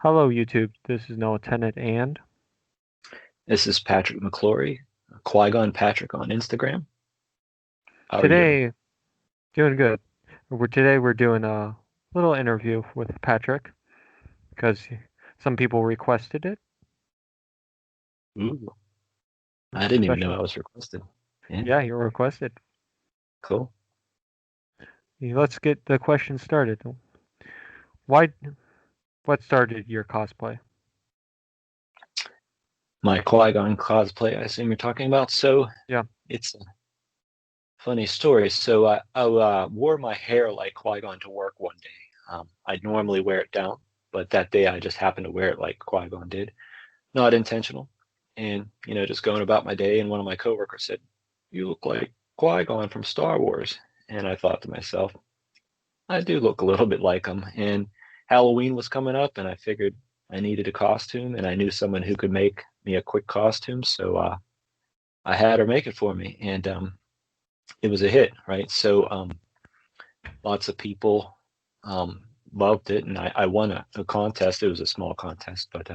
Hello, YouTube. This is Noah Tennant, and This is Patrick McClory, Qui-Gon Patrick on Instagram. How are you doing? today, doing good. We're doing a little interview with Patrick because some people requested it. Ooh, I didn't even know Special, I was requested. Yeah, yeah, you requested. cool. Let's get the question started. Why? What started your cosplay? My Qui-Gon cosplay, I assume you're talking about. So Yeah. it's a funny story. So I wore my hair like Qui-Gon to work one day. I'd normally wear it down, but that day I just happened to wear it like Qui-Gon did. Not intentional. And, just going about my day, and one of my coworkers said, "You look like Qui-Gon from Star Wars." And I thought to myself, I do look a little bit like him. And Halloween was coming up, and I figured I needed a costume, and I knew someone who could make me a quick costume. So I had her make it for me, and it was a hit, right? So lots of people loved it, and I won a contest. It was a small contest, but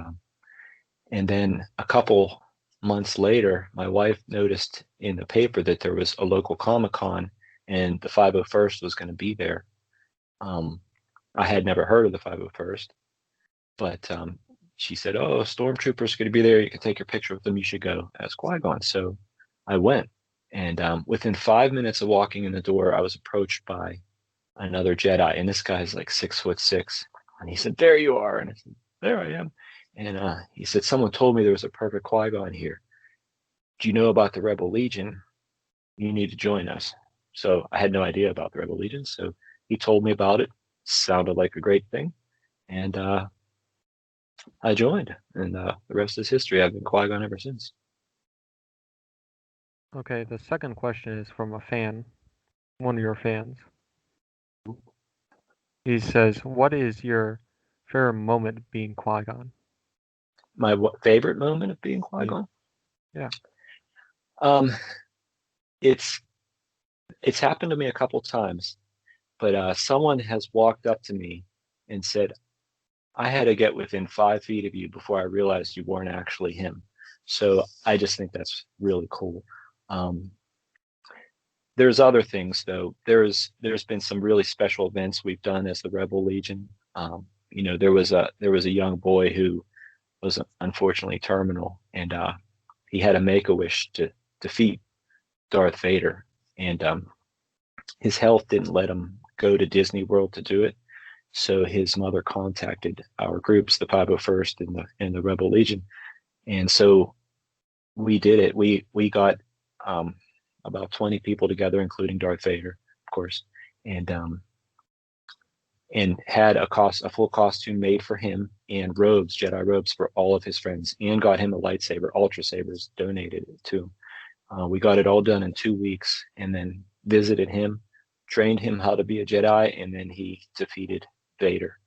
and then a couple months later, my wife noticed in the paper that there was a local Comic Con, and the 501st was going to be there. Um, I had never heard of the 501st, but she said, "Oh, stormtroopers going to be there. You can take your picture with them. You should go." As Qui-Gon. So I went, and within 5 minutes of walking in the door, I was approached by another Jedi, and this guy's like 6'6", and he said, "There you are," and I said, "There I am," and he said, "Someone told me there was a perfect Qui-Gon here. Do you know about the Rebel Legion? You need to join us." So I had no idea about the Rebel Legion, so he told me about it. Sounded like a great thing, and I joined, and the rest is history. I've been Qui-Gon ever since. Okay. The second question is from a fan, one of your fans. He says, "What is your favorite moment being Qui-Gon?" My favorite moment of being Yeah. Qui-Gon? Yeah. Um, it's it's happened to me a couple times, but someone has walked up to me and said, "I had to get within 5 feet of you before I realized you weren't actually him." So I just think that's really cool. Um, there's other things though. There's been some really special events we've done as the Rebel Legion. There was a young boy who was unfortunately terminal, and he had a make a wish to defeat Darth Vader, and his health didn't let him go to Disney World to do it. So his mother contacted our groups, the 501st and the Rebel Legion, and so we did it. We got um, about 20 people together, including Darth Vader, of course, and had a full costume made for him and robes, Jedi robes for all of his friends, and got him a lightsaber, Ultra Sabers, donated it to him. We got it all done in 2 weeks, and then visited him, trained him how to be a Jedi, and then he defeated Vader.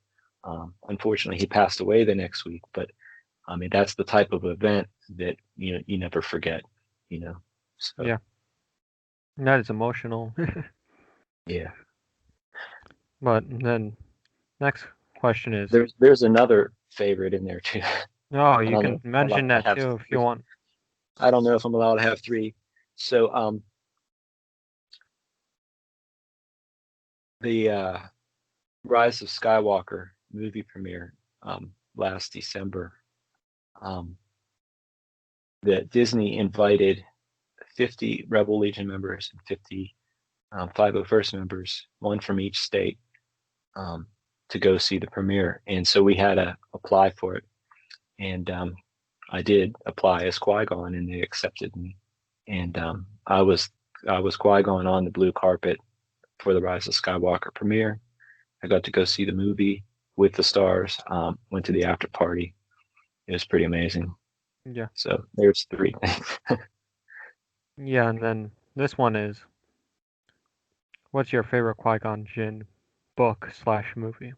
Unfortunately, he passed away the next week, but I mean that's the type of event that you never forget, you know. So Yeah. That is emotional. yeah, But then next question is, there's another favorite in there too. oh, I you don't know can if I'm mention allowed to that have too if you three. want. I don't know if I'm allowed to have three. So the Rise of Skywalker movie premiere last December. Um, that Disney invited 50 Rebel Legion members and 50 501st members, one from each state, um, to go see the premiere. And so we had to apply for it. And I did apply as Qui-Gon, and they accepted me. And I was Qui-Gon on the blue carpet for the Rise of Skywalker premiere. I got to go see the movie with the stars. Went to the after party. It was pretty amazing. Yeah. So there's three. Yeah, and then this one is, what's your favorite Qui-Gon Jinn book/movie?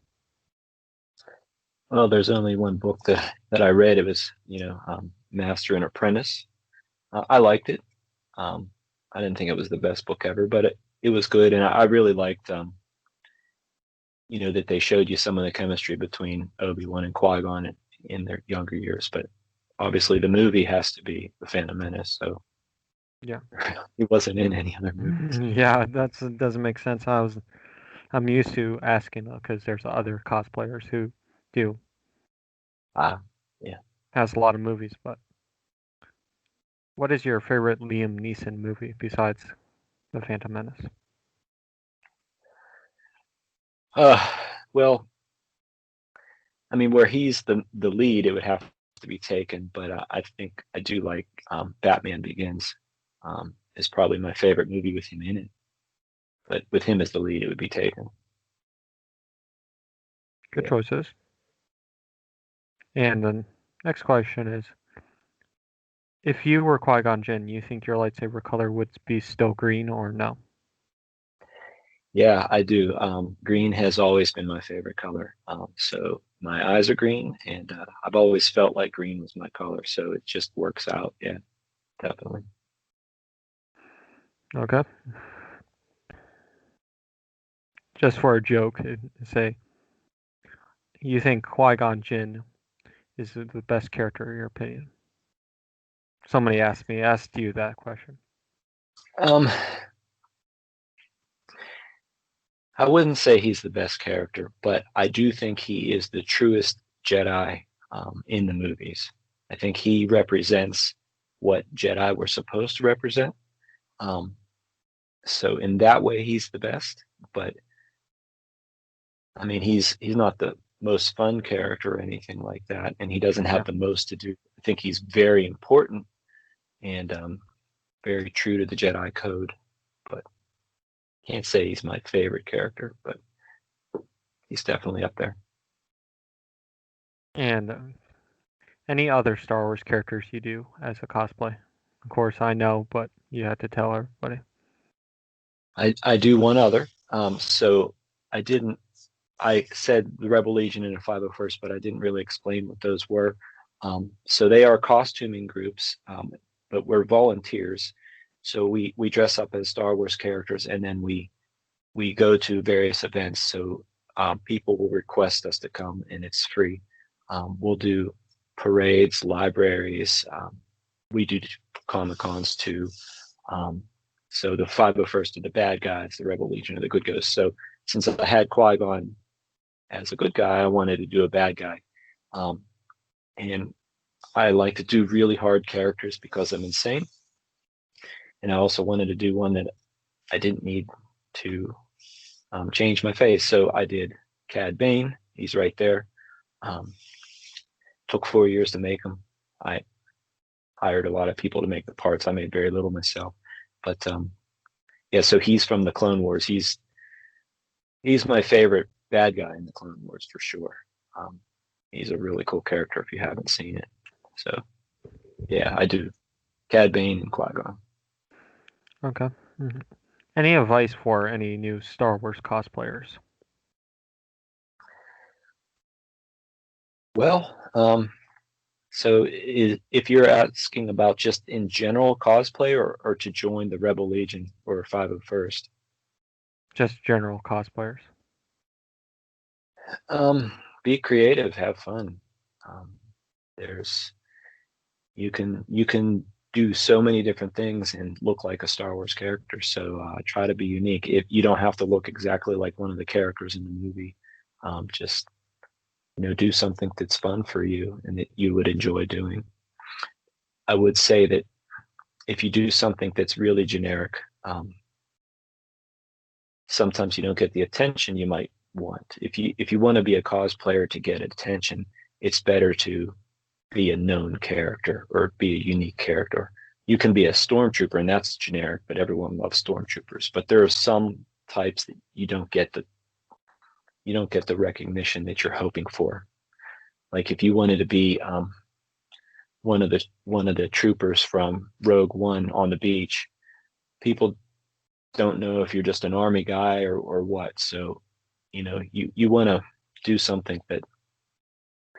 Well, there's only one book that I read. It was, Master and Apprentice. I liked it. Um, I didn't think it was the best book ever, but it was good, and I really liked that they showed you some of the chemistry between Obi-Wan and Qui-Gon in their younger years. But obviously, the movie has to be The Phantom Menace, so Yeah. he wasn't in any other movies. Yeah, that doesn't make sense. I'm used to asking because there's other cosplayers who do Yeah. has a lot of movies. But what is your favorite Liam Neeson movie besides The Phantom Menace? Uh, well, I mean, where he's the lead, it would have to be Taken, but I think I do like Batman Begins. Is probably my favorite movie with him in it. But with him as the lead, it would be Taken. Good Yeah. choices. And the next question is, if you were Qui-Gon Jinn, you think your lightsaber color would be still green or no? Yeah, I do. Green has always been my favorite color. So my eyes are green, and I've always felt like green was my color. So it just works out. Yeah, definitely. Okay. Just for a joke, say you think Qui-Gon Jinn is the best character in your opinion. Somebody asked you that question. Um, I wouldn't say he's the best character, but I do think he is the truest Jedi in the movies. I think he represents what Jedi were supposed to represent. Um, so in that way, he's the best. But I mean, he's not the most fun character or anything like that, and he doesn't have Yeah. the most to do. I think he's very important and very true to the Jedi code, but can't say he's my favorite character, but he's definitely up there. And any other Star Wars characters you do as a cosplay? Of course, I know, but you had to tell everybody. I do one other. So I didn't. I said the Rebel Legion and a 501st, but I didn't really explain what those were. So they are costuming groups, but we're volunteers. So we dress up as Star Wars characters, and then we go to various events. So people will request us to come, and it's free. We'll do parades, libraries. We do Comic Cons too. Um, so the 501st are the bad guys, the Rebel Legion are the good guys. So since I had Qui Gon as a good guy, I wanted to do a bad guy. Um, and I like to do really hard characters because I'm insane. And I also wanted to do one that I didn't need to change my face. So I did Cad Bane. He's right there. Um, took 4 years to make him. I hired a lot of people to make the parts. I made very little myself. But yeah, so he's from the Clone Wars. He's my favorite bad guy in the Clone Wars for sure. Um, he's a really cool character if you haven't seen it. So yeah, I do Cad Bane and Qui Gon. Okay. Mm-hmm. Any advice for any new Star Wars cosplayers? Well, so if you're asking about just in general cosplay or to join the Rebel Legion or 501st, Just general cosplayers. um, be creative, have fun. Um, there's you can do so many different things and look like a Star Wars character. So try to be unique. If you don't have to look exactly like one of the characters in the movie, just do something that's fun for you and that you would enjoy doing. I would say that if you do something that's really generic, sometimes you don't get the attention you might want. If you want to be a cosplayer to get attention, it's better to be a known character or be a unique character. You can be a stormtrooper and that's generic, but everyone loves stormtroopers. But there are some types that you don't get the recognition that you're hoping for. Like if you wanted to be one of the troopers from Rogue One on the beach, people don't know if you're just an army guy or what. So, you want to do something that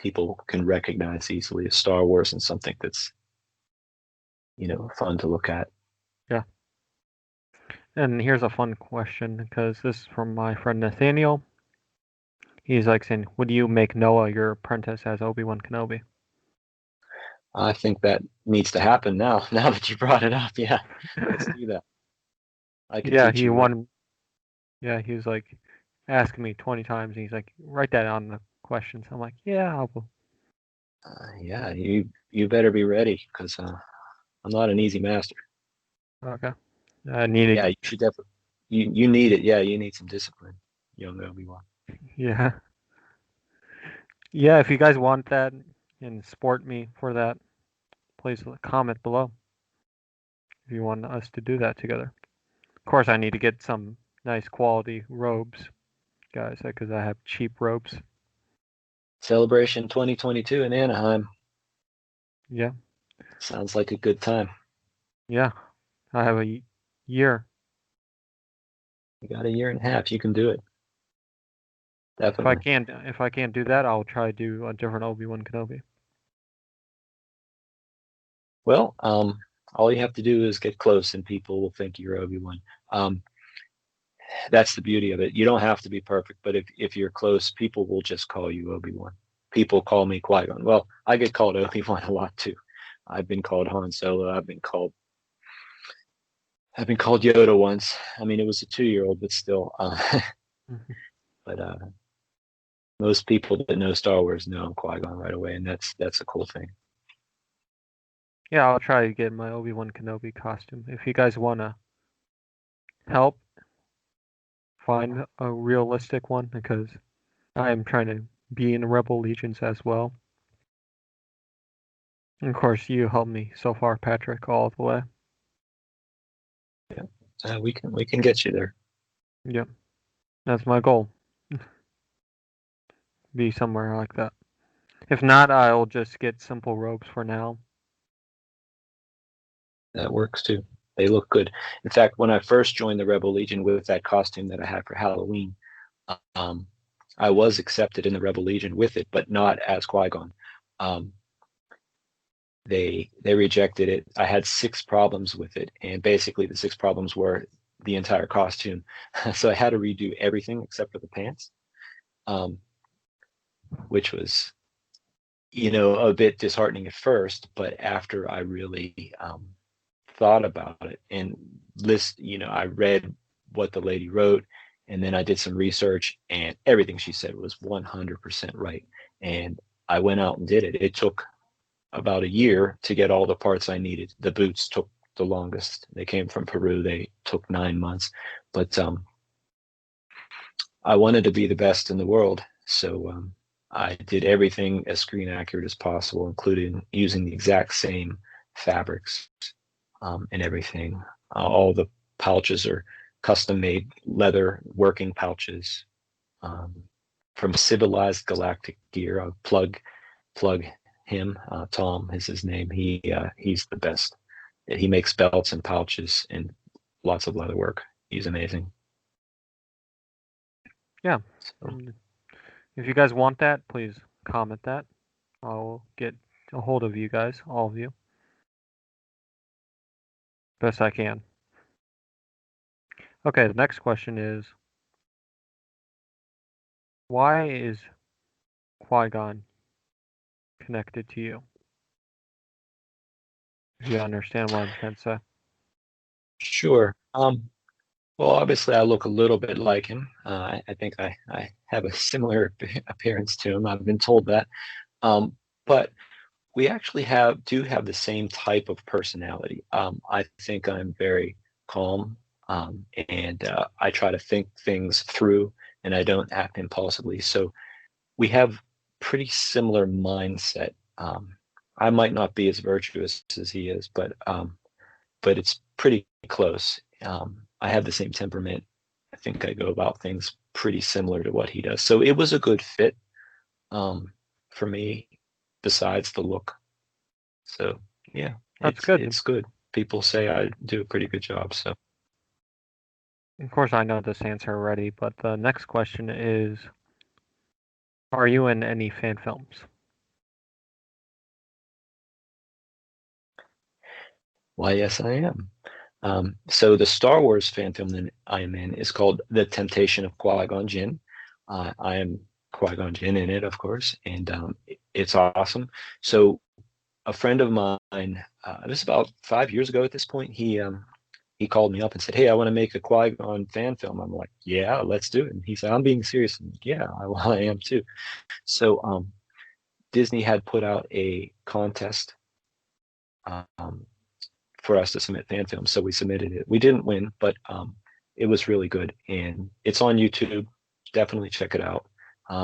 people can recognize easily as Star Wars and something that's, fun to look at. Yeah. And here's a fun question because this is from my friend Nathaniel. He's like saying, would you make Noah your apprentice as Obi-Wan Kenobi? I think that needs to happen now. Now that you brought it up, yeah, let's do that. I could Yeah, teach he you well. won. Yeah, he was like asking me 20 times. And he's like, write that on the questions. I'm like, yeah, I will. Yeah, you better be ready because I'm not an easy master. Okay. I needed. Yeah, you should definitely. You need it. Yeah, you need some discipline, young Obi-Wan. Yeah. Yeah, if you guys want that and support me for that, please comment below if you want us to do that together. Of course, I need to get some nice quality robes, guys, because I have cheap robes. Celebration 2022 in Anaheim. Yeah. Sounds like a good time. Yeah. I have a year. You got a year and a half. You can do it. Definitely. If I can't do that, I'll try to do a different Obi-Wan Kenobi. Well, all you have to do is get close, and people will think you're Obi-Wan. Um, that's the beauty of it. You don't have to be perfect, but if you're close, people will just call you Obi-Wan. People call me Qui-Gon. Well, I get called Obi-Wan a lot too. I've been called Han Solo. I've been called Yoda once. I mean, it was a 2-year-old, but still. But most people that know Star Wars know I'm Qui-Gon right away, and that's a cool thing. Yeah, I'll try to get my Obi-Wan Kenobi costume. If you guys want to help find a realistic one, because I am trying to be in Rebel Legions as well. And of course, you helped me so far, Patrick, all the way. Yeah, we can get you there. Yep, that's my goal. Be somewhere like that. If not, I'll just get simple robes for now. That works too. They look good. In fact, when I first joined the Rebel Legion with that costume that I had for Halloween, um, I was accepted in the Rebel Legion with it, but not as Qui-Gon. Um, they rejected it. I had 6 problems with it, and basically the 6 problems were the entire costume. So I had to redo everything except for the pants, um, which was a bit disheartening at first, but after I really thought about it and I read what the lady wrote, and then I did some research, and everything she said was 100% right. And I went out and did it. It took about a year to get all the parts I needed. The boots took the longest. They came from Peru. They took 9 months, but I wanted to be the best in the world, so I did everything as screen accurate as possible, including using the exact same fabrics and everything. All the pouches are custom made leather working pouches um, from Civilized Galactic Gear. I'll plug him. Tom is his name. He's the best. He makes belts and pouches and lots of leather work. He's amazing. Yeah. So, If you guys want that, please comment that. I'll get a hold of you guys, all of you, best I can. Okay, the next question is, why is Qui-Gon connected to you? If you understand what I'm trying to say. sure. Well, obviously, I look a little bit like him. I think I have a similar appearance to him. I've been told that. But we actually do have the same type of personality. I think I'm very calm, and I try to think things through, and I don't act impulsively. So we have pretty similar mindset. I might not be as virtuous as he is, but it's pretty close. I have the same temperament. I think I go about things pretty similar to what he does. So it was a good fit for me, besides the look. So yeah, That's it's good. it's good. People say I do a pretty good job. So Of course, I know this answer already, but the next question is, are you in any fan films? why, yes, I am. So the Star Wars fan film that I am in is called The Temptation of Qui-Gon Jinn. I am Qui-Gon Jinn in it, of course, and it's awesome. So a friend of mine, this is about 5 years ago at this point, he called me up and said, "Hey, I want to make a Qui-Gon fan film." I'm like, "Yeah, let's do it." And he said, "I'm being serious." I'm like, "Yeah, I am too." So Disney had put out a contest um, for us to submit fan films, so we submitted it. We didn't win, but it was really good, and it's on YouTube. Definitely check it out.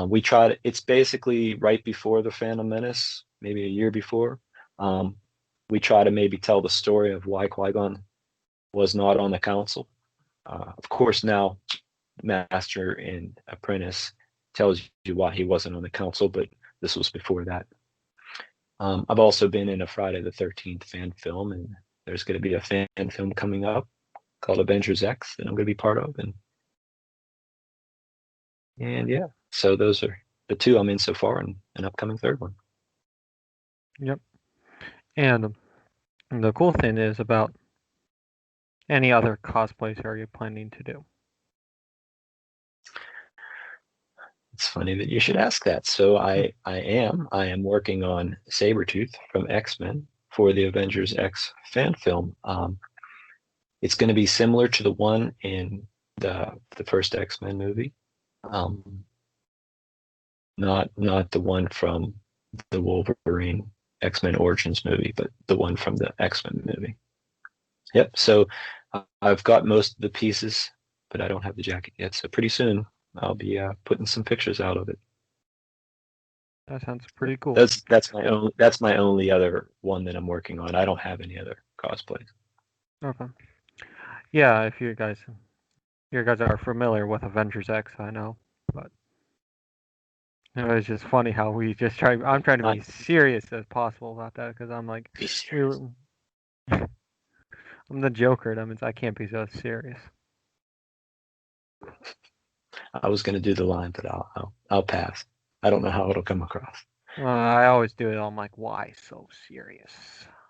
We tried. It's basically right before the Phantom Menace, maybe a year before. We try to maybe tell the story of why Qui-Gon was not on the council. Of course, now Master and Apprentice tells you why he wasn't on the council, but this was before that. I've also been in a Friday the 13th fan film, and there's going to be a fan film coming up called Avengers X that I'm going to be part of, and yeah, so those are the two I'm in so far, and an upcoming third one. Yep. And the cool thing is about any other cosplays are you planning to do? It's funny that you should ask that. So I am working on Sabretooth from X-Men for the Avengers X fan film. It's going to be similar to the one in the first X-Men movie. Not the one from the Wolverine X-Men Origins movie, but the one from the X-Men movie. Yep. So I've got most of the pieces, but I don't have the jacket yet. So pretty soon I'll be putting some pictures out of it. That sounds pretty cool. That's my only other one that I'm working on. I don't have any other cosplays. Okay. Yeah, if you guys are familiar with Avengers X, I know, but it was just funny how we just try. I'm trying to be serious as possible about that because I'm like, I'm the Joker. That means I can't be so serious. I was going to do the line, but I'll pass. I don't know how it'll come across. I always do it. I'm like, why so serious?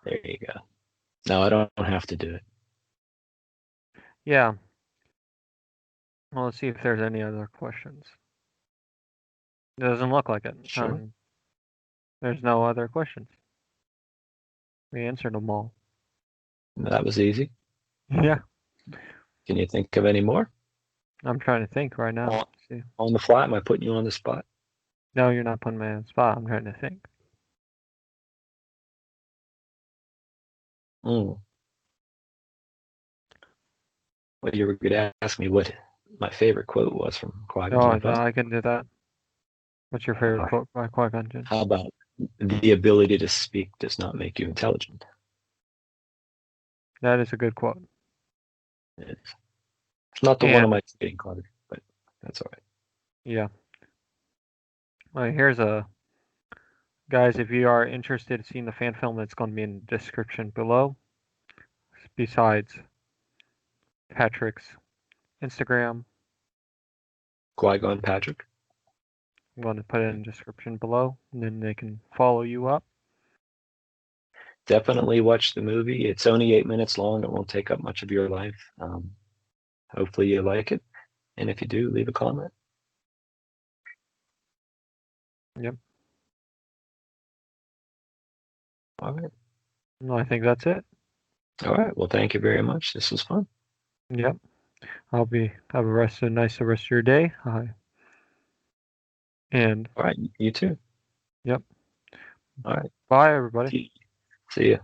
There you go. No, I don't have to do it. Yeah. Well, let's see if there's any other questions. It doesn't look like it. Sure. There's no other questions. We answered them all. That was easy. Yeah. Can you think of any more? I'm trying to think right now. See. On the fly? Am I putting you on the spot? No, you're not putting me on the spot. I'm trying to think. Well, you were going to ask me what my favorite quote was from Qui-Gon Jinn. I can do that. What's your favorite quote by Qui-Gon Jinn? How about the ability to speak does not make you intelligent? That is a good quote. It's not the one on my trading card, but that's all right. Yeah. Here's a guys. If you are interested in seeing the fan film, it's going to be in the description below. Besides Patrick's Instagram, Qui-Gon Patrick. I'm going to put it in the description below, and then they can follow you up. Definitely watch the movie. It's only 8 minutes long. It won't take up much of your life. Hopefully you like it. And if you do, leave a comment. Yep. All right. Well, I think that's it. All right. Well, thank you very much. This was fun. Yep. Have a rest of your day. And all right, you too. Yep. All right. Bye, everybody. See ya.